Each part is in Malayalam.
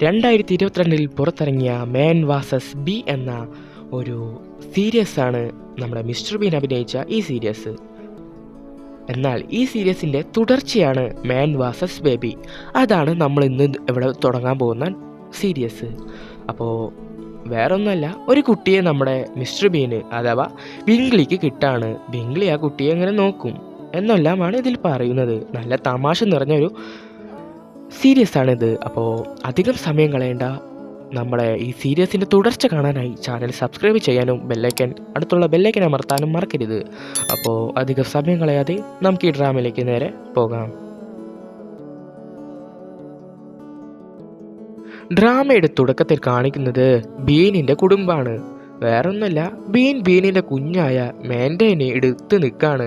2022 പുറത്തിറങ്ങിയ മാൻ വാസസ് ബി എന്ന ഒരു സീരീസാണ് നമ്മുടെ മിസ്റ്റർ ബീൻ അഭിനയിച്ച ഈ സീരീസ്. എന്നാൽ ഈ സീരീസിൻ്റെ തുടർച്ചയാണ് മാൻ വാസസ് ബേബി. അതാണ് നമ്മൾ ഇന്ന് ഇവിടെ തുടങ്ങാൻ പോകുന്ന സീരീസ്. അപ്പോൾ വേറൊന്നുമല്ല, ഒരു കുട്ടിയെ നമ്മുടെ മിസ്റ്റർ ബീന് അഥവാ ബിംഗ്ലിക്ക് കിട്ടാണ്. ബിംഗ്ലി ആ കുട്ടിയെ എങ്ങനെ നോക്കും എന്നെല്ലാമാണ് ഇതിൽ പറയുന്നത്. നല്ല തമാശ നിറഞ്ഞൊരു സീരീസാണിത്. അപ്പോൾ അധികം സമയം കളയേണ്ട, നമ്മുടെ ഈ സീരീസിൻ്റെ തുടർച്ച കാണാനായി ചാനൽ സബ്സ്ക്രൈബ് ചെയ്യാനും അടുത്തുള്ള ബെല്ലൈക്കൻ അമർത്താനും മറക്കരുത്. അപ്പോൾ അധികം സമയം കളയാതെ നമുക്ക് ഈ ഡ്രാമയിലേക്ക് നേരെ പോകാം. ഡ്രാമയുടെ തുടക്കത്തിൽ കാണിക്കുന്നത് ബീനിൻ്റെ കുടുംബമാണ്. വേറൊന്നുമല്ല, ബീനിൻ്റെ കുഞ്ഞായ മാൻഡേനെ എടുത്ത് നിൽക്കുകയാണ്.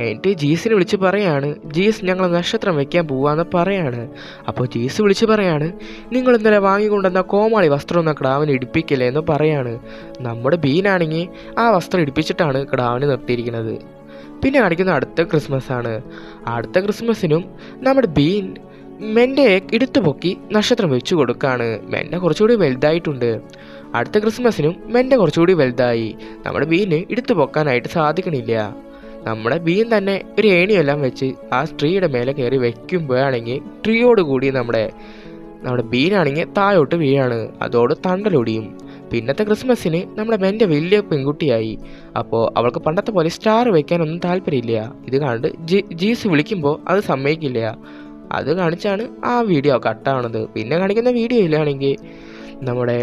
എന്നിട്ട് ജീസിനെ വിളിച്ച് പറയാണ്, ജീസ് ഞങ്ങൾ നക്ഷത്രം വെക്കാൻ പോവാന്ന് പറയാണ്. അപ്പോൾ ജീസ് വിളിച്ച് പറയാണ്, നിങ്ങൾ ഇന്നലെ വാങ്ങിക്കൊണ്ടുവന്ന കോമാളി വസ്ത്രമൊന്നും കിടാവിന് ഇടിപ്പിക്കില്ലേ എന്ന് പറയാണ്. നമ്മുടെ ബീനാണെങ്കിൽ ആ വസ്ത്രം ഇടിപ്പിച്ചിട്ടാണ് കിടാവിന് നിർത്തിയിരിക്കുന്നത്. പിന്നെ കാണിക്കുന്ന അടുത്ത ക്രിസ്മസ് ആണ്. അടുത്ത ക്രിസ്മസിനും നമ്മുടെ ബീൻ മെൻഡയെ എടുത്തു പൊക്കി നക്ഷത്രം വെച്ചു കൊടുക്കുകയാണ്. മെൻഡ കുറച്ചുകൂടി വലുതായിട്ടുണ്ട്. അടുത്ത ക്രിസ്മസിനും മെൻഡ കുറച്ചുകൂടി വലുതായി. നമ്മുടെ ബീന് എടുത്തു പൊക്കാനായിട്ട് സാധിക്കണില്ല. നമ്മുടെ ബീൻ തന്നെ ഒരു ഏണിയെല്ലാം വെച്ച് ആ ട്രീയുടെ മേലെ കയറി വയ്ക്കുമ്പോഴാണെങ്കിൽ ട്രീയോട് കൂടി നമ്മുടെ ബീനാണെങ്കിൽ താഴോട്ട് വീഴാണ്. അതോട് തണ്ടലൊടിയും. പിന്നത്തെ ക്രിസ്മസിന് നമ്മുടെ മെൻഡ വലിയ പെൺകുട്ടിയായി. അപ്പോൾ അവൾക്ക് പണ്ടത്തെ പോലെ സ്റ്റാർ വയ്ക്കാനൊന്നും താല്പര്യമില്ല. ഇത് കണ്ട് ജീസ് വിളിക്കുമ്പോൾ അത് സമ്മതിക്കില്ല. അത് കാണിച്ചാണ് ആ വീഡിയോ കട്ടാവണത്. പിന്നെ കാണിക്കുന്ന വീഡിയോയിലാണെങ്കിൽ നമ്മുടെ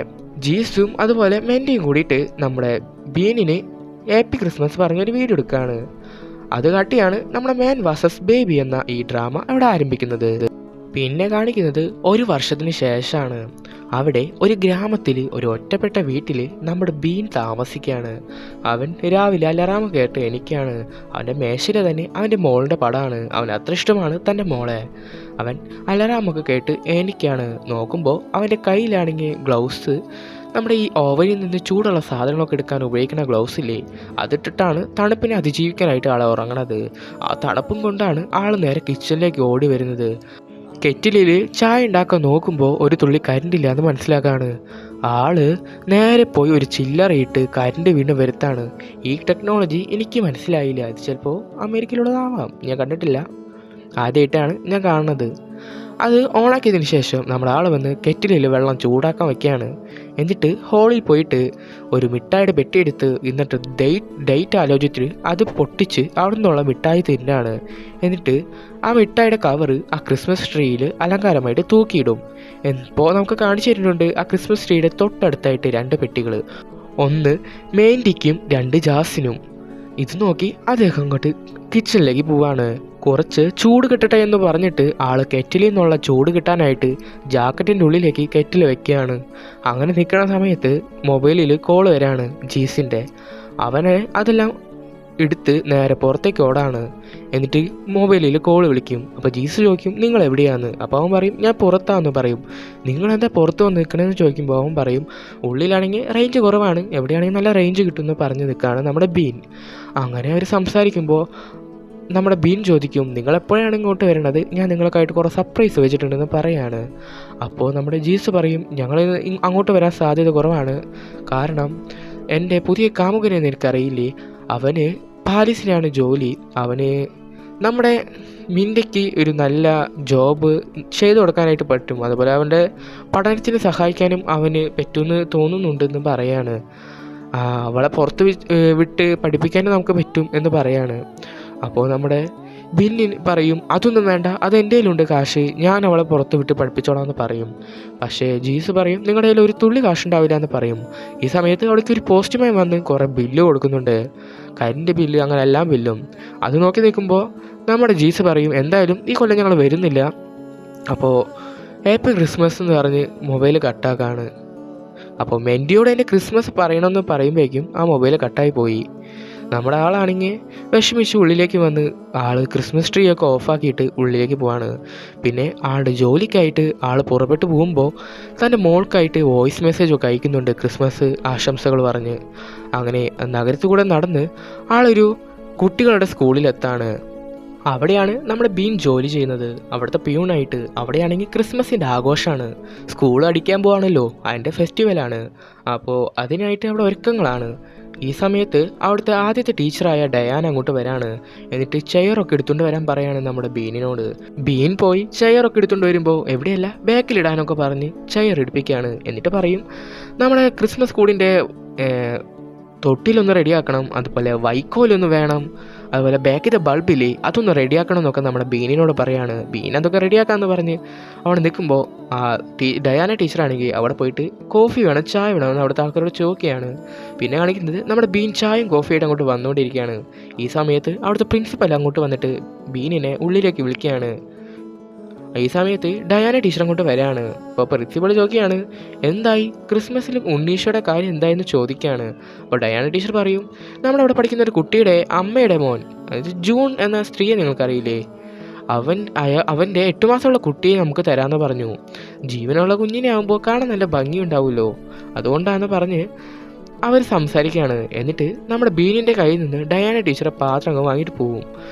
ജീസും അതുപോലെ മെൻഡയും കൂടിയിട്ട് നമ്മുടെ ബീനിന് ഹാപ്പി ക്രിസ്മസ് പറഞ്ഞൊരു വീഡിയോ എടുക്കുകയാണ്. അത് കാട്ടിയാണ് നമ്മുടെ മാൻ വാസസ് ബേബി എന്ന ഈ ഡ്രാമ അവിടെ ആരംഭിക്കുന്നത്. പിന്നെ കാണിക്കുന്നത് ഒരു വർഷത്തിന് ശേഷമാണ്. അവിടെ ഒരു ഗ്രാമത്തിൽ ഒരു ഒറ്റപ്പെട്ട വീട്ടിൽ നമ്മുടെ ബീൻ താമസിക്കുകയാണ്. അവൻ രാവിലെ അലാറം കേട്ട് എണീക്കാണ്. അവൻ്റെ മേശയിൽ തന്നെ അവൻ്റെ മോളുടെ പടമാണ്. അവൻ അത്ര ഇഷ്ടമാണ് തൻ്റെ മോളെ. അവൻ അലാറമൊക്കെ കേട്ട് എണീക്കാണ്. നോക്കുമ്പോൾ അവൻ്റെ കയ്യിലാണെങ്കിൽ ഗ്ലൗസ്, നമ്മുടെ ഈ ഓവനിൽ നിന്ന് ചൂടുള്ള സാധനങ്ങളൊക്കെ എടുക്കാൻ ഉപയോഗിക്കുന്ന ഗ്ലൗസ് ഇല്ലേ, അതിട്ടിട്ടാണ് തണുപ്പിനെ അതിജീവിക്കാനായിട്ട് ആൾ ഉറങ്ങണത്. ആ തണുപ്പും കൊണ്ടാണ് ആൾ നേരെ കിച്ചണിലേക്ക് ഓടി വരുന്നത്. കെറ്റിലിൽ ചായ ഉണ്ടാക്കാൻ നോക്കുമ്പോൾ ഒരു തുള്ളി കരണ്ടില്ല എന്ന് മനസ്സിലാക്കാണ്. ആള് നേരെ പോയി ഒരു ചില്ലറയിട്ട് കരണ്ട് വീണ്ടും വരുത്താണ്. ഈ ടെക്നോളജി എനിക്ക് മനസ്സിലായില്ല. ഇത് ചിലപ്പോൾ അമേരിക്കയിലുള്ളതാവാം, ഞാൻ കണ്ടിട്ടില്ല, ആദ്യമായിട്ടാണ് ഞാൻ കാണുന്നത്. അത് ഓണാക്കിയതിന് ശേഷം നമ്മുടെ ആൾ വന്ന് കെറ്റിലിൽ വെള്ളം ചൂടാക്കാൻ വയ്ക്കുകയാണ്. എന്നിട്ട് ഹോളിൽ പോയിട്ട് ഒരു മിഠായിയുടെ പെട്ടിയെടുത്ത് എന്നിട്ട് ഡേറ്റ് ആലോചിച്ചിട്ട് അത് പൊട്ടിച്ച് അവിടെ നിന്നുള്ള മിഠായി തിന്നാണ്. എന്നിട്ട് ആ മിഠായിയുടെ കവറ് ആ ക്രിസ്മസ് ട്രീയിൽ അലങ്കാരമായിട്ട് തൂക്കിയിടും. ഇപ്പോൾ നമുക്ക് കാണിച്ചു തരുന്നുണ്ട് ആ ക്രിസ്മസ് ട്രീയുടെ തൊട്ടടുത്തായിട്ട് 2 പെട്ടികൾ, ഒന്ന് മെയിൻഡിക്കും 2 ജാസിനും. ഇത് നോക്കി അദ്ദേഹം അങ്ങോട്ട് കിച്ചണിലേക്ക് പോവാണ്. കുറച്ച് ചൂട് കിട്ടട്ടെ എന്ന് പറഞ്ഞിട്ട് ആൾ കെറ്റിലിൽ നിന്നുള്ള ചൂട് കിട്ടാനായിട്ട് ജാക്കറ്റിൻ്റെ ഉള്ളിലേക്ക് കെറ്റിൽ വെക്കുകയാണ്. അങ്ങനെ നിൽക്കുന്ന സമയത്ത് മൊബൈലിൽ കോൾ വരാണ് ജീസിൻ്റെ. അവനെ അതെല്ലാം എടുത്ത് നേരെ പുറത്തേക്ക് ഓടാണ്. എന്നിട്ട് മൊബൈലിൽ കോൾ വിളിക്കും. അപ്പോൾ ജീസ് ചോദിക്കും, നിങ്ങൾ എവിടെയാന്ന്? അപ്പോൾ അവൻ പറയും, ഞാൻ പുറത്താന്ന് പറയും. നിങ്ങളെന്താ പുറത്ത് വന്ന് നിൽക്കണമെന്ന് ചോദിക്കുമ്പോൾ അവൻ പറയും, ഉള്ളിലാണെങ്കിൽ റേഞ്ച് കുറവാണ്, എവിടെയാണെങ്കിൽ നല്ല റേഞ്ച് കിട്ടുമെന്ന് പറഞ്ഞ് നിൽക്കുകയാണ് നമ്മുടെ ബീൻ. അങ്ങനെ അവർ സംസാരിക്കുമ്പോൾ നമ്മുടെ ബീൻ ചോദിക്കും, നിങ്ങളെപ്പോഴാണ് ഇങ്ങോട്ട് വരണത്? ഞാൻ നിങ്ങൾക്കായിട്ട് കുറേ സർപ്രൈസ് വെച്ചിട്ടുണ്ടെന്ന് പറയാണ്. അപ്പോൾ നമ്മുടെ ജീസ് പറയും, ഞങ്ങൾ അങ്ങോട്ട് വരാൻ സാധ്യത കുറവാണ്. കാരണം എൻ്റെ പുതിയ കാമുകനെ നിനക്കറിയില്ലേ, അവന് പാരീസിലാണ് ജോലി. അവന് നമ്മുടെ മിൻഡയ്ക്ക് ഒരു നല്ല ജോബ് ചെയ്തു കൊടുക്കാനായിട്ട് പറ്റും. അതുപോലെ അവൻ്റെ പഠനത്തിന് സഹായിക്കാനും അവന് പറ്റുമെന്ന് തോന്നുന്നുണ്ടെന്ന് പറയാണ്. അവളെ പുറത്ത് വിട്ട് പഠിപ്പിക്കാനും നമുക്ക് പറ്റും എന്ന് പറയാണ്. അപ്പോൾ നമ്മുടെ ബിന്നിന് പറയും, അതൊന്നും വേണ്ട, അത് എൻ്റെ കയ്യിലുണ്ട് കാശ്, ഞാൻ അവളെ പുറത്ത് വിട്ട് പഠിപ്പിച്ചോളാം എന്ന് പറയും. പക്ഷേ ജീസ് പറയും, നിങ്ങളുടെ കയ്യിൽ ഒരു തുള്ളി കാശുണ്ടാവില്ല എന്ന് പറയും. ഈ സമയത്ത് അവിടേക്ക് ഒരു പോസ്റ്റ്മാൻ വന്ന് കുറേ ബില്ല് കൊടുക്കുന്നുണ്ട്, കറണ്ട് ബില്ല്, അങ്ങനെ എല്ലാം ബില്ലും. അത് നോക്കി നിൽക്കുമ്പോൾ നമ്മുടെ ജീസ് പറയും, എന്തായാലും ഈ കൊല്ലം ഞങ്ങൾ വരുന്നില്ല. അപ്പോൾ ഹാപ്പി ക്രിസ്മസ് എന്ന് പറഞ്ഞ് മൊബൈൽ കട്ടാക്കാണ്. അപ്പോൾ മെൻഡിയോട് എൻ്റെ ക്രിസ്മസ് പറയണമെന്ന് പറയുമ്പോഴേക്കും ആ മൊബൈൽ കട്ടായി പോയി. നമ്മുടെ ആളാണെങ്കിൽ വിഷമിച്ച് ഉള്ളിലേക്ക് വന്ന് ക്രിസ്മസ് ട്രീ ഒക്കെ ഓഫാക്കിയിട്ട് ഉള്ളിലേക്ക് പോവാണ്. പിന്നെ ആളുടെ ജോലിക്കായിട്ട് പുറപ്പെട്ട് പോകുമ്പോൾ തൻ്റെ മോൾക്കായിട്ട് വോയിസ് മെസ്സേജൊക്കെ അയക്കുന്നുണ്ട്, ക്രിസ്മസ് ആശംസകൾ പറഞ്ഞ്. അങ്ങനെ നഗരത്തിൽ കൂടെ നടന്ന് ആളൊരു കുട്ടികളുടെ സ്കൂളിലെത്താണ്. അവിടെയാണ് നമ്മുടെ ബീൻ ജോലി ചെയ്യുന്നത്, അവിടുത്തെ പിയൂണായിട്ട്. അവിടെയാണെങ്കിൽ ക്രിസ്മസിൻ്റെ ആഘോഷമാണ്, സ്കൂൾ അടിക്കാൻ പോവാണല്ലോ, അതിൻ്റെ ഫെസ്റ്റിവലാണ്. അപ്പോൾ അതിനായിട്ട് അവിടെ ഒരുക്കങ്ങളാണ്. ഈ സമയത്ത് അവിടുത്തെ ആദ്യത്തെ ടീച്ചറായ ഡയാന അങ്ങോട്ട് വരാണ്. എന്നിട്ട് ചെയറൊക്കെ എടുത്തുകൊണ്ട് വരാൻ പറയാണ് നമ്മുടെ ബീനിനോട്. ബീൻ പോയി ചെയറൊക്കെ എടുത്തുകൊണ്ട് വരുമ്പോൾ എവിടെയല്ല ബാക്കിലിടാനൊക്കെ പറഞ്ഞ് ചെയർ എടുപ്പിക്കുകയാണ്. എന്നിട്ട് പറയും നമ്മുടെ ക്രിസ്മസ് കൂടിൻ്റെ തൊട്ടിലൊന്ന് റെഡിയാക്കണം, അതുപോലെ വൈക്കോലൊന്ന് വേണം, അതുപോലെ ബാക്കിലെ ബൾബില്ലേ അതൊന്ന് റെഡിയാക്കണം എന്നൊക്കെ നമ്മുടെ ബീനിനോട് പറയാണ്. ബീൻ അതൊക്കെ റെഡിയാക്കാമെന്ന് പറഞ്ഞ് അവിടെ നിൽക്കുമ്പോൾ ഡയാന ടീച്ചറാണെങ്കിൽ അവിടെ പോയിട്ട് കോഫി വേണം, ചായ വേണമെന്ന് അവിടുത്തെ ആൾക്കാരോട് ചോദിക്കുകയാണ്. പിന്നെ കാണിക്കുന്നത് നമ്മുടെ ബീൻ ചായയും കോഫിയായിട്ട് അങ്ങോട്ട് വന്നുകൊണ്ടിരിക്കുകയാണ്. ഈ സമയത്ത് അവിടുത്തെ പ്രിൻസിപ്പൽ അങ്ങോട്ട് വന്നിട്ട് ബീനിനെ ഉള്ളിലേക്ക് വിളിക്കുകയാണ്. ഈ സമയത്ത് ഡയാന ടീച്ചർ അങ്ങോട്ട് വരികയാണ്. അപ്പോൾ പ്രിൻസിപ്പൾ ചോദിക്കുകയാണ് എന്തായി ക്രിസ്മസിൽ ഉണ്ണീഷയുടെ കാര്യം എന്തായെന്ന് ചോദിക്കുകയാണ്. അപ്പോൾ ഡയാന ടീച്ചർ പറയും നമ്മളവിടെ പഠിക്കുന്ന ഒരു കുട്ടിയുടെ അമ്മയുടെ മോൻ, അതായത് ജൂൺ എന്ന സ്ത്രീയെ നിങ്ങൾക്കറിയില്ലേ, അവൻ്റെ 8 മാസമുള്ള കുട്ടിയെ നമുക്ക് തരാമെന്ന് പറഞ്ഞു. ജീവനുള്ള കുഞ്ഞിനെ ആകുമ്പോൾ കാണാൻ നല്ല ഭംഗിയുണ്ടാവുമല്ലോ, അതുകൊണ്ടാണെന്ന് പറഞ്ഞ് അവർ സംസാരിക്കുകയാണ്. എന്നിട്ട് നമ്മുടെ ബീനിൻ്റെ കയ്യിൽ നിന്ന് ഡയാന ടീച്ചറെ പാത്രം അങ്ങ് വാങ്ങിയിട്ട് പോവും.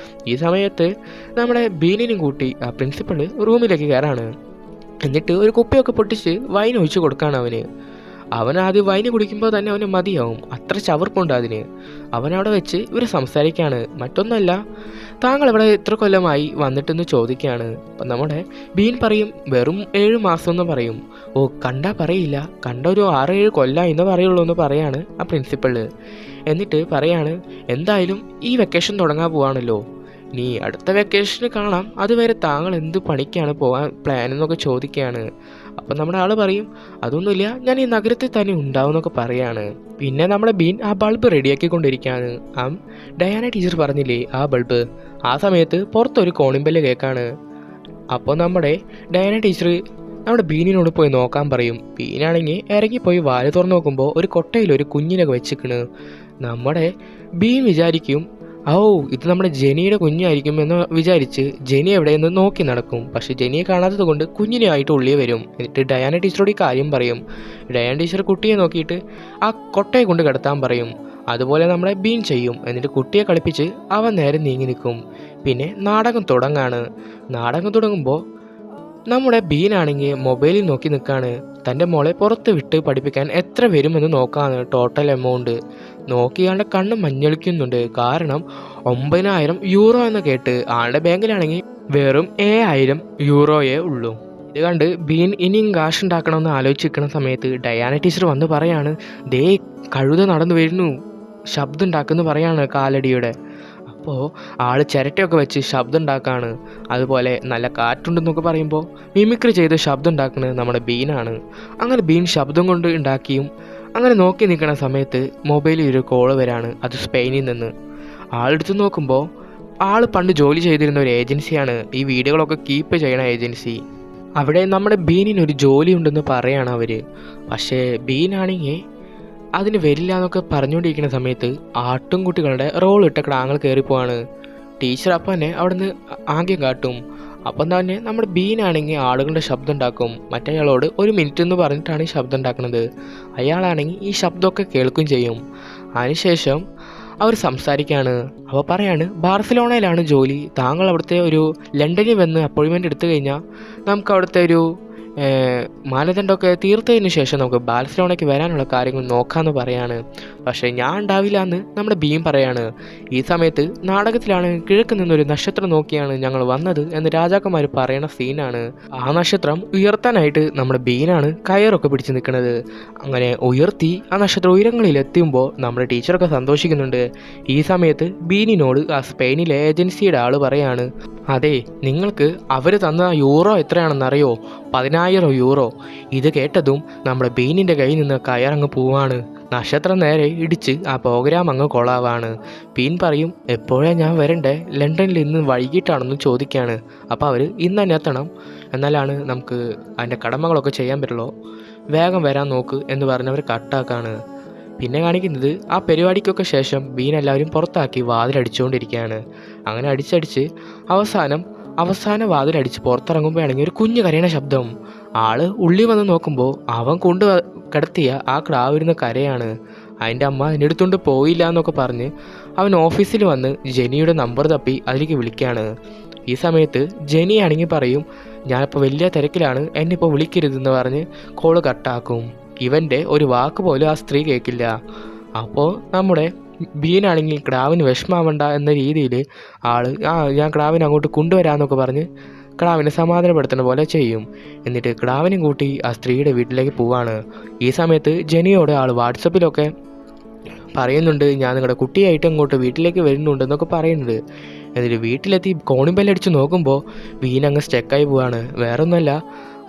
ഈ സമയത്ത് നമ്മുടെ ബീനിനും കൂട്ടി ആ പ്രിൻസിപ്പൾ റൂമിലേക്ക് കയറാണ്. എന്നിട്ട് ഒരു കുപ്പിയൊക്കെ പൊട്ടിച്ച് വൈൻ ഒഴിച്ച് കൊടുക്കുകയാണ് അവന്. അവൻ ആദ്യം വൈന് കുടിക്കുമ്പോൾ തന്നെ അവന് മതിയാവും, അത്ര ചവർപ്പുണ്ട് അതിന്. അവനവിടെ വെച്ച് ഇവർ സംസാരിക്കുകയാണ്. മറ്റൊന്നല്ല, താങ്കൾ ഇവിടെ എത്ര കൊല്ലമായി വന്നിട്ടെന്ന് ചോദിക്കുകയാണ്. അപ്പം നമ്മുടെ ബീൻ പറയും വെറും 7 മാസം എന്ന് പറയും. ഓ കണ്ടാ പറയില്ല, കണ്ട ഒരു 6-7 കൊല്ലം എന്ന് പറയുള്ളൂ എന്ന് പറയാണ് ആ പ്രിൻസിപ്പള്. എന്നിട്ട് പറയാണ് എന്തായാലും ഈ വെക്കേഷൻ തുടങ്ങാൻ പോവാണല്ലോ, നീ അടുത്ത വെക്കേഷന് കാണാം, അതുവരെ താങ്കൾ എന്ത് പണിക്കാണ് പോകാൻ പ്ലാൻ എന്നൊക്കെ ചോദിക്കുകയാണ്. അപ്പം നമ്മുടെ ആൾ പറയും അതൊന്നുമില്ല, ഞാൻ ഈ നഗരത്തിൽ തന്നെ ഉണ്ടാവും എന്നൊക്കെ പറയാണ്. പിന്നെ നമ്മുടെ ബീൻ ആ ബൾബ് റെഡിയാക്കിക്കൊണ്ടിരിക്കുകയാണ്. ഡയാന ടീച്ചർ പറഞ്ഞില്ലേ ആ ബൾബ്, ആ സമയത്ത് പുറത്തൊരു കോണിമ്പല് കേൾക്കാണ്. അപ്പോൾ നമ്മുടെ ഡയാന ടീച്ചർ നമ്മുടെ ബീനിനോട് പോയി നോക്കാൻ പറയും. ബീനാണെങ്കിൽ ഇറങ്ങിപ്പോയി വാല് തുറന്ന് നോക്കുമ്പോൾ ഒരു കൊട്ടയിൽ ഒരു കുഞ്ഞിനൊക്കെ വെച്ചിക്കണ്. നമ്മുടെ ബീൻ വിചാരിക്കും ഓ ഇത് നമ്മുടെ ജെനിയുടെ കുഞ്ഞായിരിക്കും എന്ന് വിചാരിച്ച് ജെനി എവിടെയെന്ന് നോക്കി നടക്കും. പക്ഷെ ജെനിയെ കാണാത്തത് കൊണ്ട് കുഞ്ഞിനായിട്ട് ഉള്ളിൽ വരും. എന്നിട്ട് ഡയാന ടീച്ചറോട് ഈ കാര്യം പറയും. ഡയാന ടീച്ചർ കുട്ടിയെ നോക്കിയിട്ട് ആ കൊട്ടയെ കൊണ്ട് കിടത്താൻ പറയും. അതുപോലെ നമ്മളെ ബീൻ ചെയ്യും. എന്നിട്ട് കുട്ടിയെ കളിപ്പിച്ച് അവൻ നേരെ നീങ്ങി നിൽക്കും. പിന്നെ നാടകം തുടങ്ങാണ്. നാടകം തുടങ്ങുമ്പോൾ നമ്മുടെ ബീനാണെങ്കിൽ മൊബൈലിൽ നോക്കി നിൽക്കുകയാണ്. തൻ്റെ മോളെ പുറത്ത് വിട്ട് പഠിപ്പിക്കാൻ എത്ര വരുമെന്ന് നോക്കാണ് ടോട്ടൽ എമൗണ്ട്. നോക്കിയാളുടെ കണ്ണ് മഞ്ഞളിക്കുന്നുണ്ട്. കാരണം 9,000 യൂറോ എന്ന് കേട്ട് ആളുടെ ബാങ്കിലാണെങ്കിൽ വെറും 7,000 യൂറോയേ ഉള്ളൂ. ഇത് കണ്ട് ബീൻ ഇനിയും കാശ് ഉണ്ടാക്കണമെന്ന് ആലോചിച്ചിരിക്കുന്ന സമയത്ത് ഡയാന ടീച്ചർ വന്ന് പറയാണ് ദേ കഴുത നടന്നു വരുന്നു, ശബ്ദം ഉണ്ടാക്കുമെന്ന് പറയാണ് കാലടിയുടെ. അപ്പോൾ ആൾ ചിരട്ടയൊക്കെ വെച്ച് ശബ്ദം ഉണ്ടാക്കുകയാണ്. അതുപോലെ നല്ല കാറ്റുണ്ടെന്നൊക്കെ പറയുമ്പോൾ മിമിക്രി ചെയ്ത് ശബ്ദം ഉണ്ടാക്കുന്നത് നമ്മുടെ ബീനാണ്. അങ്ങനെ ബീൻ ശബ്ദം കൊണ്ട് ഉണ്ടാക്കിയും അങ്ങനെ നോക്കി നിൽക്കുന്ന സമയത്ത് മൊബൈലിൽ ഒരു കോള് വരാണ്. അത് സ്പെയിനിൽ നിന്ന്. ആളെടുത്ത് നോക്കുമ്പോൾ ആൾ പണ്ട് ജോലി ചെയ്തിരുന്ന ഒരു ഏജൻസിയാണ്, ഈ വീഡിയോകളൊക്കെ കീപ്പ് ചെയ്യണ ഏജൻസി. അവിടെ നമ്മുടെ ബീനിനൊരു ജോലി ഉണ്ടെന്ന് പറയാണ് അവർ. പക്ഷേ ബീനാണെങ്കിൽ അതിന് വരില്ല എന്നൊക്കെ പറഞ്ഞുകൊണ്ടിരിക്കുന്ന സമയത്ത് ആട്ടുംകുട്ടികളുടെ റോൾ ഇട്ട ക്രാങ്ങൾ കയറിപ്പോവാണ്. ടീച്ചർ അപ്പം തന്നെ അവിടെ നിന്ന് ആംഗ്യം കാട്ടും. അപ്പം തന്നെ നമ്മുടെ ബീനാണെങ്കിൽ ആളുകളുടെ ശബ്ദം ഉണ്ടാക്കും. മറ്റേയാളോട് 1 മിനിറ്റ് എന്ന് പറഞ്ഞിട്ടാണ് ഈ ശബ്ദം ഉണ്ടാക്കുന്നത്. അയാളാണെങ്കിൽ ഈ ശബ്ദമൊക്കെ കേൾക്കുകയും ചെയ്യും. അതിനുശേഷം അവർ സംസാരിക്കുകയാണ്. അപ്പോൾ പറയാണ് ബാർസലോണയിലാണ് ജോലി, താങ്കൾ അവിടുത്തെ ഒരു ലണ്ടനിൽ വന്ന് അപ്പോയിൻമെൻറ്റ് എടുത്തു കഴിഞ്ഞാൽ നമുക്ക് അവിടുത്തെ ഒരു മാനദണ്ഡമൊക്കെ തീർത്തതിന് ശേഷം നമുക്ക് ബാർസലോണയ്ക്ക് വരാനുള്ള കാര്യങ്ങൾ നോക്കാമെന്ന് പറയാണ്. പക്ഷേ ഞാൻ ഉണ്ടാവില്ല എന്ന് നമ്മുടെ ബീൻ പറയാണ്. ഈ സമയത്ത് നാടകത്തിലാണ് കിഴക്ക് നിന്നൊരു നക്ഷത്രം നോക്കിയാണ് ഞങ്ങൾ വന്നത് എന്ന് രാജാക്കന്മാർ പറയണ സീനാണ്. ആ നക്ഷത്രം ഉയർത്താനായിട്ട് നമ്മുടെ ബീനാണ് കയറൊക്കെ പിടിച്ച് നിൽക്കുന്നത്. അങ്ങനെ ഉയർത്തി ആ നക്ഷത്രം ഉയരങ്ങളിൽ എത്തുമ്പോൾ നമ്മുടെ ടീച്ചറൊക്കെ സന്തോഷിക്കുന്നുണ്ട്. ഈ സമയത്ത് ബീനിനോട് ആ സ്പെയിനിലെ ഏജൻസിയുടെ ആൾ പറയാണ് അതെ നിങ്ങൾക്ക് അവർ തന്ന യൂറോ എത്രയാണെന്നറിയോ, 10,000 യൂറോ. ഇത് കേട്ടതും നമ്മുടെ ബീനിൻ്റെ കയ്യിൽ നിന്ന് കയറങ്ങ് പോവാണ്. നക്ഷത്രം നേരെ ഇടിച്ച് ആ പ്രോഗ്രാം അങ്ങ് കൊളാവാണ്. ബീൻ പറയും എപ്പോഴാണ് ഞാൻ വരണ്ടേ, ലണ്ടനിൽ ഇന്ന് വൈകിട്ടാണെന്ന് ചോദിക്കുകയാണ്. അപ്പോൾ അവർ ഇന്ന് തന്നെ എത്തണം, എന്നാലാണ് നമുക്ക് അതിൻ്റെ കടമകളൊക്കെ ചെയ്യാൻ പറ്റുള്ളൂ, വേഗം വരാൻ നോക്ക് എന്ന് പറഞ്ഞവർ കട്ടാക്കാണ്. പിന്നെ കാണിക്കുന്നത് ആ പരിപാടിക്കൊക്കെ ശേഷം ബീൻ എല്ലാവരും പുറത്താക്കി വാതിലടിച്ചുകൊണ്ടിരിക്കുകയാണ്. അങ്ങനെ അടിച്ചടിച്ച് അവസാന വാതിലടിച്ച് പുറത്തിറങ്ങുമ്പോഴാണെങ്കിൽ ഒരു കുഞ്ഞ് കരയണ ശബ്ദം. ആള് ഉള്ളി വന്ന് നോക്കുമ്പോൾ അവൻ കൊണ്ട് കിടത്തിയ ആ ക്രാവിരുന്ന കരയാണ്. അതിൻ്റെ അമ്മ എൻ്റെ അടുത്തുകൊണ്ട് പോയില്ല എന്നൊക്കെ പറഞ്ഞ് അവൻ ഓഫീസിൽ വന്ന് ജെനിയുടെ നമ്പർ തപ്പി അതിലേക്ക് വിളിക്കുകയാണ്. ഈ സമയത്ത് ജെനി ആണെങ്കിൽ പറയും, ഞാനിപ്പോൾ വലിയ തിരക്കിലാണ്, എന്നെ ഇപ്പോൾ വിളിക്കരുതെന്ന് പറഞ്ഞ് കോള് കട്ടാക്കും. ഇവൻ്റെ ഒരു വാക്ക് പോലും ആ സ്ത്രീ കേൾക്കില്ല. അപ്പോൾ നമ്മുടെ ബീനാണെങ്കിൽ ക്രാവിന് വിഷമാവണ്ട എന്ന രീതിയിൽ ഞാൻ ക്രാവിനെ അങ്ങോട്ട് കൊണ്ടുവരാമെന്നൊക്കെ പറഞ്ഞ് ക്രാവിനെ സമാധാനപ്പെടുത്തുന്ന പോലെ ചെയ്യും. എന്നിട്ട് ക്രാവിനും കൂട്ടി ആ സ്ത്രീയുടെ വീട്ടിലേക്ക് പോവാണ്. ഈ സമയത്ത് ജെനിയോട് വാട്സപ്പിലൊക്കെ പറയുന്നുണ്ട്, ഞാൻ നിങ്ങളുടെ കുട്ടിയായിട്ട് അങ്ങോട്ട് വീട്ടിലേക്ക് വരുന്നുണ്ടെന്നൊക്കെ പറയുന്നുണ്ട്. എന്നിട്ട് വീട്ടിലെത്തി കോണിംഗ് ബെല്ലടിച്ച് നോക്കുമ്പോൾ ബീൻ അങ്ങ് സ്റ്റക്കായി പോവാണ്. വേറൊന്നുമല്ല,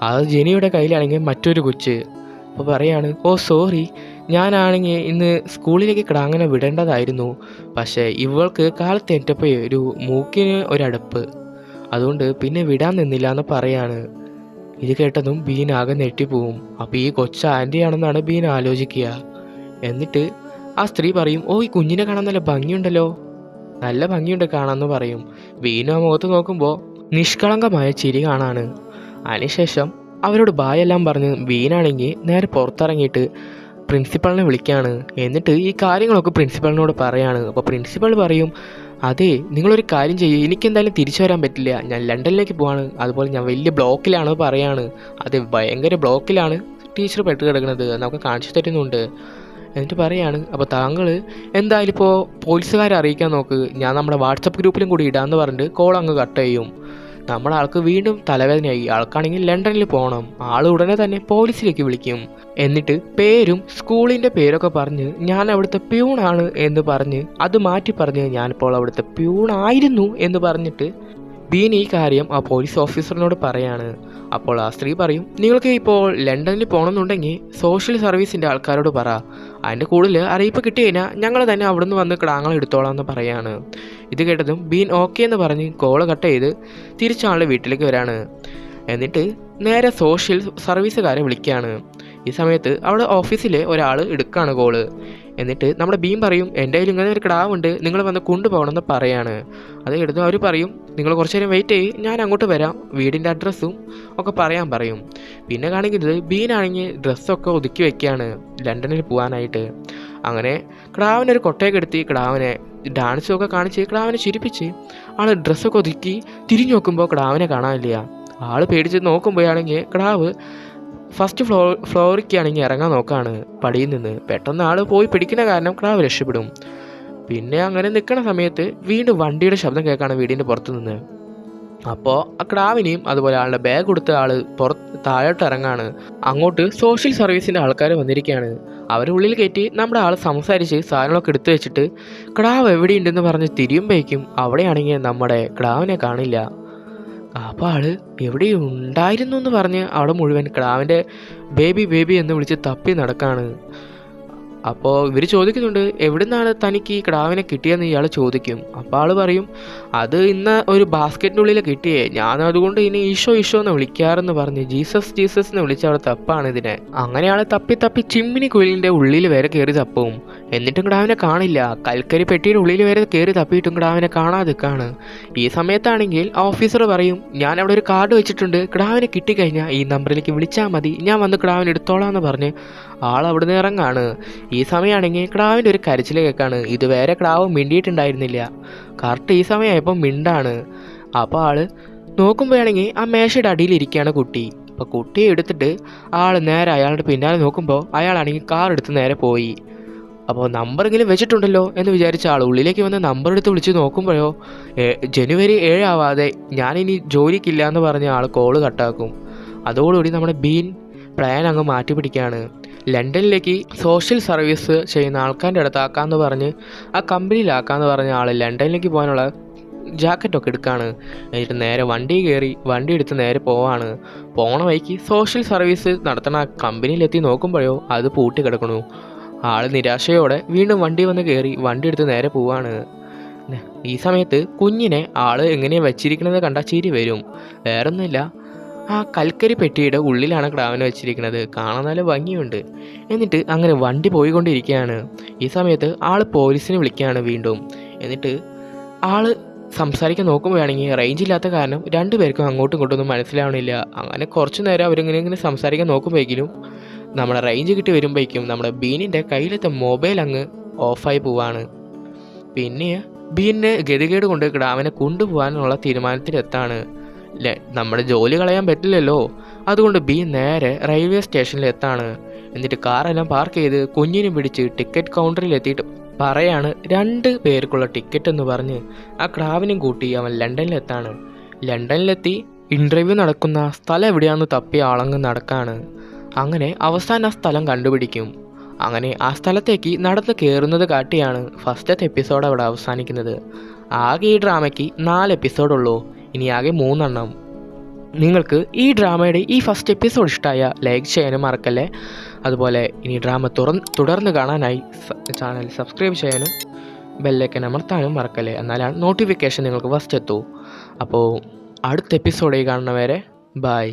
അത് ജെനിയുടെ കയ്യിലാണെങ്കിൽ മറ്റൊരു കൊച്ച്. അപ്പോൾ പറയാണ്, ഓ സോറി, ഞാനാണെങ്കിൽ ഇന്ന് സ്കൂളിലേക്ക് ക്രാങ്ങനെ വിടേണ്ടതായിരുന്നു, പക്ഷേ ഇവൾക്ക് കാലത്ത് ഏറ്റപ്പോൾ ഒരു മൂക്കിന് ഒരടുപ്പ്, അതുകൊണ്ട് പിന്നെ വിടാൻ നിന്നില്ല എന്ന് പറയാണ്. ഇത് കേട്ടതും ബീൻ ആകെ ഞെട്ടിപ്പോവും. അപ്പോൾ ഈ കൊച്ച ആൻറ്റിയാണെന്നാണ് ബീൻ ആലോചിക്കുക. എന്നിട്ട് ആ സ്ത്രീ പറയും, ഓ ഈ കുഞ്ഞിനെ കാണാൻ നല്ല ഭംഗിയുണ്ടല്ലോ, നല്ല ഭംഗിയുണ്ട് കാണാമെന്ന് പറയും. ബീനും ആ മുഖത്ത് നോക്കുമ്പോൾ നിഷ്കളങ്കമായ ചിരി കാണാണ്. അതിനുശേഷം അവരോട് ബായെല്ലാം പറഞ്ഞ് ബീനാണെങ്കിൽ നേരെ പുറത്തിറങ്ങിയിട്ട് പ്രിൻസിപ്പളിനെ വിളിക്കുകയാണ്. എന്നിട്ട് ഈ കാര്യങ്ങളൊക്കെ പ്രിൻസിപ്പളിനോട് പറയാണ്. അപ്പോൾ പ്രിൻസിപ്പൾ പറയും, അതെ നിങ്ങളൊരു കാര്യം ചെയ്യുക, എനിക്കെന്തായാലും തിരിച്ചു വരാൻ പറ്റില്ല, ഞാൻ ലണ്ടനിലേക്ക് പോവാണ്, അതുപോലെ ഞാൻ വലിയ ബ്ലോക്കിലാണ് പറയാണ്. അത് ഭയങ്കര ബ്ലോക്കിലാണ് ടീച്ചർ പെട്ട് കിടക്കുന്നത് എന്നൊക്കെ കാണിച്ചു തരുന്നുണ്ട്. എന്നിട്ട് പറയാണ്, അപ്പോൾ താങ്കൾ എന്തായാലും ഇപ്പോൾ പോലീസുകാരെ അറിയിക്കാൻ നോക്ക്, ഞാൻ നമ്മുടെ വാട്സപ്പ് ഗ്രൂപ്പിലും കൂടി ഇടാമെന്ന് പറഞ്ഞിട്ട് കോൾ അങ്ങ് കട്ട് ചെയ്യും. നമ്മുടെ ആൾക്ക് വീണ്ടും തലവേദനയായി. ആൾക്കാണെങ്കിൽ ലണ്ടനിൽ പോകണം. ആൾ ഉടനെ തന്നെ പോലീസിലേക്ക് വിളിക്കും. എന്നിട്ട് പേരും സ്കൂളിൻ്റെ പേരൊക്കെ പറഞ്ഞ് ഞാൻ അവിടുത്തെ പ്യൂണാണ് എന്ന് പറഞ്ഞ് അത് മാറ്റി പറഞ്ഞ് ഞാനിപ്പോൾ അവിടുത്തെ പ്യൂണായിരുന്നു എന്ന് പറഞ്ഞിട്ട് ബീൻ ഈ കാര്യം ആ പോലീസ് ഓഫീസറിനോട് പറയാണ്. അപ്പോൾ ആ സ്ത്രീ പറയും, നിങ്ങൾക്ക് ഇപ്പോൾ ലണ്ടനിൽ പോകണമെന്നുണ്ടെങ്കിൽ സോഷ്യൽ സർവീസിൻ്റെ ആൾക്കാരോട് പറ, അതിൻ്റെ കൂടുതൽ അറിയിപ്പ് കിട്ടി കഴിഞ്ഞാൽ ഞങ്ങൾ തന്നെ അവിടെ നിന്ന് വന്ന് ക്രാങ്ങൾ എടുത്തോളാം എന്ന് പറയാണ്. ഇത് കേട്ടതും ബീൻ ഓക്കെ എന്ന് പറഞ്ഞ് കോള് കട്ട് ചെയ്ത് തിരിച്ചാളുടെ വീട്ടിലേക്ക് വരാണ്. എന്നിട്ട് നേരെ സോഷ്യൽ സർവീസുകാരെ വിളിക്കുകയാണ്. ഈ സമയത്ത് അവിടെ ഓഫീസിലെ ഒരാൾ എടുക്കുകയാണ് കോള്. എന്നിട്ട് നമ്മുടെ ബീം പറയും, എൻ്റെ കയ്യിൽ ഇങ്ങനെ ഒരു ക്രാവുണ്ട്, നിങ്ങൾ വന്ന് കൊണ്ടുപോകണമെന്ന് പറയാണ്. അത് കേട്ടതും അവർ പറയും, നിങ്ങൾ കുറച്ച് നേരം വെയിറ്റ് ചെയ്യും, ഞാൻ അങ്ങോട്ട് വരാം, വീടിൻ്റെ അഡ്രസ്സും ഒക്കെ പറയാൻ പറയും. പിന്നെ കാണിക്കുന്നത് ബീനാണെങ്കിൽ ഡ്രസ്സൊക്കെ ഒതുക്കി വെക്കുകയാണ് ലണ്ടനിൽ പോകാനായിട്ട്. അങ്ങനെ ക്രാവിനൊരു കൊട്ടയൊക്കെ എടുത്ത് ക്രാവിനെ ഡാൻസൊക്കെ കാണിച്ച് ക്രാവിനെ ചിരിപ്പിച്ച് ആൾ ഡ്രസ്സൊക്കെ ഒതുക്കി തിരിഞ്ഞു നോക്കുമ്പോൾ ക്രാവിനെ കാണാനില്ല. ആൾ പേടിച്ച് നോക്കുമ്പോഴാണെങ്കിൽ ക്രാവ് ഫസ്റ്റ് ഫ്ലോറിക്കാണെങ്കിൽ ഇറങ്ങാൻ നോക്കുകയാണ് പടിയിൽ നിന്ന്. പെട്ടെന്ന് ആൾ പോയി പിടിക്കുന്ന കാരണം ക്രാവ് രക്ഷപ്പെടും. പിന്നെ അങ്ങനെ നിൽക്കുന്ന സമയത്ത് വീണ്ടും വണ്ടിയുടെ ശബ്ദം കേൾക്കുകയാണ് വീടിൻ്റെ പുറത്ത് നിന്ന്. അപ്പോൾ ആ ക്രാവിനെയും അതുപോലെ ആളുടെ ബാഗ് കൊടുത്ത ആൾ താഴോട്ട് ഇറങ്ങാണ്. അങ്ങോട്ട് സോഷ്യൽ സർവീസിൻ്റെ ആൾക്കാർ വന്നിരിക്കുകയാണ്. അവരുടെ ഉള്ളിൽ കയറ്റി നമ്മുടെ ആൾ സംസാരിച്ച് സാധനങ്ങളൊക്കെ എടുത്തു വെച്ചിട്ട് ക്രാവ് എവിടെയുണ്ടെന്ന് പറഞ്ഞ് തിരിയുമ്പോഴേക്കും അവിടെയാണെങ്കിൽ നമ്മുടെ ക്രാവിനെ കാണില്ല. അപ്പോൾ ആൾ എവിടെ ഉണ്ടായിരുന്നു എന്ന് പറഞ്ഞ് അവിടെ മുഴുവൻ ക്രാവിൻ്റെ ബേബി എന്ന് വിളിച്ച് തപ്പി നടക്കാണ്. അപ്പോൾ ഇവർ ചോദിക്കുന്നുണ്ട്, എവിടെ നിന്നാണ് തനിക്ക് ഈ ക്രാവിനെ കിട്ടിയെന്ന് ഇയാൾ ചോദിക്കും. അപ്പോൾ ആൾ പറയും, അത് ഇന്ന് ഒരു ബാസ്ക്കറ്റിനുള്ളിൽ കിട്ടിയേ, ഞാൻ അതുകൊണ്ട് ഇനി ഈശോ എന്ന് വിളിക്കാറെന്ന് പറഞ്ഞ് ജീസസ് എന്ന് വിളിച്ച് അവിടെ തപ്പാണ് ഇതിനെ. അങ്ങനെ ആൾ തപ്പി ചിമ്മിനി കുയിലിൻ്റെ ഉള്ളിൽ വരെ കയറി തപ്പും. എന്നിട്ടും ക്രാവിനെ കാണില്ല. കൽക്കരി പെട്ടിയുടെ ഉള്ളിൽ വരെ കയറി തപ്പിയിട്ടും ക്രാവിനെ കാണാതിക്കാണ്. ഈ സമയത്താണെങ്കിൽ ഓഫീസർ പറയും, ഞാൻ അവിടെ ഒരു കാർഡ് വെച്ചിട്ടുണ്ട്, ക്രാവിനെ കിട്ടിക്കഴിഞ്ഞാൽ ഈ നമ്പറിലേക്ക് വിളിച്ചാൽ മതി, ഞാൻ വന്ന് ക്രാവിനെ എടുത്തോളാം എന്ന് പറഞ്ഞ് ആൾ അവിടെ നിന്ന് ഇറങ്ങാണ്. ഈ സമയമാണെങ്കിൽ ക്രാവിൻ്റെ ഒരു കരച്ചിൽ കേൾക്കാണ്. ഇതുവരെ ക്രാവ് മിണ്ടിയിട്ടുണ്ടായിരുന്നില്ല. കറക്റ്റ് ഈ സമയമായപ്പോൾ മിണ്ടാണ്. അപ്പോൾ ആൾ നോക്കുമ്പോഴാണെങ്കിൽ ആ മേശയുടെ അടിയിലിരിക്കുകയാണ് കുട്ടി. അപ്പോൾ കുട്ടിയെ എടുത്തിട്ട് ആൾ നേരെ അയാളുടെ പിന്നാലെ നോക്കുമ്പോൾ അയാളാണെങ്കിൽ കാർ എടുത്ത് നേരെ പോയി. അപ്പോൾ നമ്പറെങ്കിലും വെച്ചിട്ടുണ്ടല്ലോ എന്ന് വിചാരിച്ച ആൾ ഉള്ളിലേക്ക് വന്ന് നമ്പർ എടുത്ത് വിളിച്ച് നോക്കുമ്പോഴോ ജനുവരി 7 ആവാതെ ഞാനിനി ജോലിക്കില്ല എന്ന് പറഞ്ഞ് ആൾ കോള് കട്ടാക്കും. അതോടുകൂടി നമ്മുടെ ബീൻ പ്ലാൻ അങ്ങ് മാറ്റി പിടിക്കുകയാണ്. ലണ്ടനിലേക്ക് സോഷ്യൽ സർവീസ് ചെയ്യുന്ന ആൾക്കാരുടെ അടുത്താക്കാമെന്ന് പറഞ്ഞ് ആ കമ്പനിയിലാക്കാമെന്ന് പറഞ്ഞ ആൾ ലണ്ടനിലേക്ക് പോകാനുള്ള ജാക്കറ്റൊക്കെ എടുക്കുകയാണ്. എന്നിട്ട് നേരെ വണ്ടി കയറി വണ്ടി എടുത്ത് നേരെ പോവാണ്. പോണ വഴിക്ക് സോഷ്യൽ സർവീസ് നടത്തുന്ന കമ്പനിയിലെത്തി നോക്കുമ്പോഴോ അത് പൂട്ടി കിടക്കണു. ആൾ നിരാശയോടെ വീണ്ടും വണ്ടി വന്ന് കയറി വണ്ടി എടുത്ത് നേരെ പോവാണ്. ഈ സമയത്ത് കുഞ്ഞിനെ ആൾ എങ്ങനെയാണ് വെച്ചിരിക്കുന്നത് കണ്ടാൽ ചിരി വരും. വേറൊന്നുമില്ല, ആ കൽക്കരി പെട്ടിയുടെ ഉള്ളിലാണ് ക്രാവിനെ വെച്ചിരിക്കുന്നത്. കാണാൻ നല്ല ഭംഗിയുണ്ട്. എന്നിട്ട് അങ്ങനെ വണ്ടി പോയിക്കൊണ്ടിരിക്കുകയാണ്. ഈ സമയത്ത് ആൾ പോലീസിനെ വിളിക്കുകയാണ് വീണ്ടും. എന്നിട്ട് ആൾ സംസാരിക്കാൻ നോക്കുമ്പോഴാണെങ്കിൽ റേഞ്ച് ഇല്ലാത്ത കാരണം രണ്ടുപേർക്കും അങ്ങോട്ടും ഇങ്ങോട്ടൊന്നും മനസ്സിലാവണില്ല. അങ്ങനെ കുറച്ച് നേരം അവരിങ്ങനെ സംസാരിക്കാൻ നോക്കുമ്പോഴേക്കും നമ്മുടെ റേഞ്ച് കിട്ടി വരുമ്പോഴേക്കും നമ്മുടെ ബീനിൻ്റെ കയ്യിലത്തെ മൊബൈൽ അങ്ങ് ഓഫായി പോവാണ്. പിന്നെ ബീനിന് ഗതികേട് കൊണ്ട് അവനെ കൊണ്ടുപോകാനുള്ള തീരുമാനത്തിലെത്താണ്. നമ്മുടെ ജോലി കളയാൻ പറ്റില്ലല്ലോ, അതുകൊണ്ട് ബീൻ നേരെ റെയിൽവേ സ്റ്റേഷനിൽ എത്താണ്. എന്നിട്ട് കാറെല്ലാം പാർക്ക് ചെയ്ത് കുഞ്ഞിനെ പിടിച്ച് ടിക്കറ്റ് കൗണ്ടറിൽ എത്തിയിട്ട് പറയാണ് 2 പേർക്കുള്ള ടിക്കറ്റ് എന്ന് പറഞ്ഞ് ആ ക്രാവിനും കൂട്ടി അവൻ ലണ്ടനിലെത്താണ്. ലണ്ടനിലെത്തി ഇൻ്റർവ്യൂ നടക്കുന്ന സ്ഥലം എവിടെയാണെന്ന് തപ്പി ആളങ്ങ് നടക്കാണ്. അങ്ങനെ അവസാനം ആ സ്ഥലം കണ്ടുപിടിക്കും. അങ്ങനെ ആ സ്ഥലത്തേക്ക് നടന്ന് കയറുന്നത് കാട്ടിയാണ് ഫസ്റ്റത്തെ എപ്പിസോഡ് അവിടെ അവസാനിക്കുന്നത്. ആകെ ഈ ഡ്രാമയ്ക്ക് 4 എപ്പിസോഡുള്ളൂ, ഇനി ആകെ 3 എണ്ണം. നിങ്ങൾക്ക് ഈ ഡ്രാമയുടെ ഈ ഫസ്റ്റ് എപ്പിസോഡ് ഇഷ്ടമായ ലൈക്ക് ചെയ്യാനും മറക്കല്ലേ. അതുപോലെ ഇനി ഡ്രാമ തുടർന്ന് കാണാനായി ചാനൽ സബ്സ്ക്രൈബ് ചെയ്യാനും ബെല്ലൈക്കൻ അമർത്താനും മറക്കല്ലേ. എന്നാലാണ് നോട്ടിഫിക്കേഷൻ നിങ്ങൾക്ക് ഫസ്റ്റ് എത്തൂ. അപ്പോൾ അടുത്ത എപ്പിസോഡിൽ കാണുന്നവരെ ബൈ.